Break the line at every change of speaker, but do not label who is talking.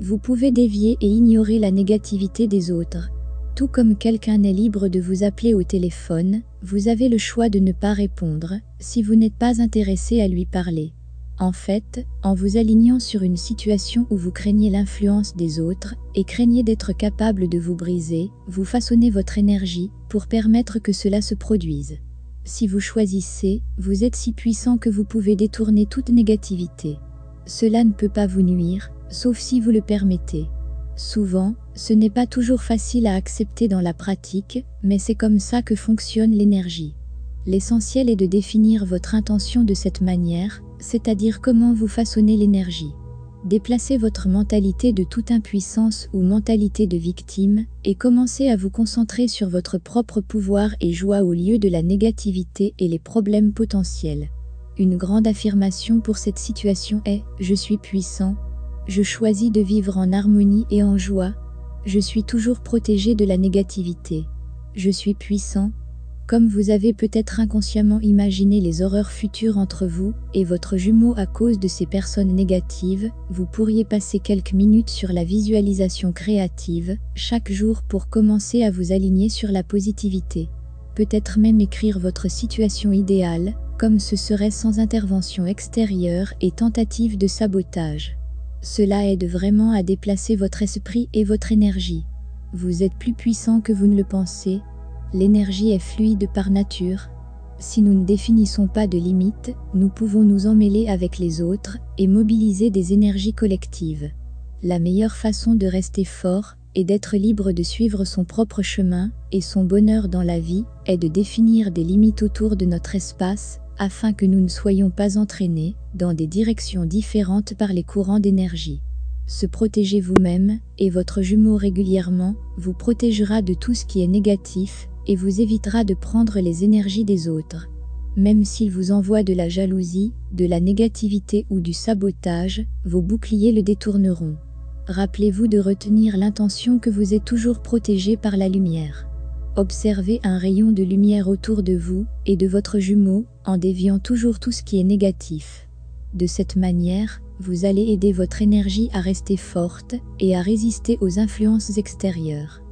Vous pouvez dévier et ignorer la négativité des autres. Tout comme quelqu'un est libre de vous appeler au téléphone, vous avez le choix de ne pas répondre, si vous n'êtes pas intéressé à lui parler. En fait, en vous alignant sur une situation où vous craignez l'influence des autres et craignez d'être capable de vous briser, vous façonnez votre énergie pour permettre que cela se produise. Si vous choisissez, vous êtes si puissant que vous pouvez détourner toute négativité. Cela ne peut pas vous nuire, sauf si vous le permettez. Souvent, ce n'est pas toujours facile à accepter dans la pratique, mais c'est comme ça que fonctionne l'énergie. L'essentiel est de définir votre intention de cette manière, c'est-à-dire comment vous façonnez l'énergie. Déplacez votre mentalité de toute impuissance ou mentalité de victime et commencez à vous concentrer sur votre propre pouvoir et joie au lieu de la négativité et les problèmes potentiels. Une grande affirmation pour cette situation est « Je suis puissant ». Je choisis de vivre en harmonie et en joie. Je suis toujours protégé de la négativité. Je suis puissant. Comme vous avez peut-être inconsciemment imaginé les horreurs futures entre vous et votre jumeau à cause de ces personnes négatives, vous pourriez passer quelques minutes sur la visualisation créative chaque jour pour commencer à vous aligner sur la positivité. Peut-être même écrire votre situation idéale, comme ce serait sans intervention extérieure et tentative de sabotage. Cela aide vraiment à déplacer votre esprit et votre énergie. Vous êtes plus puissant que vous ne le pensez. L'énergie est fluide par nature. Si nous ne définissons pas de limites, nous pouvons nous emmêler avec les autres et mobiliser des énergies collectives. La meilleure façon de rester fort et d'être libre de suivre son propre chemin et son bonheur dans la vie est de définir des limites autour de notre espace afin que nous ne soyons pas entraînés dans des directions différentes par les courants d'énergie. Se protéger vous-même et votre jumeau régulièrement vous protégera de tout ce qui est négatif et vous évitera de prendre les énergies des autres. Même s'il vous envoie de la jalousie, de la négativité ou du sabotage, vos boucliers le détourneront. Rappelez-vous de retenir l'intention que vous êtes toujours protégé par la lumière. Observez un rayon de lumière autour de vous et de votre jumeau en déviant toujours tout ce qui est négatif. De cette manière, vous allez aider votre énergie à rester forte et à résister aux influences extérieures.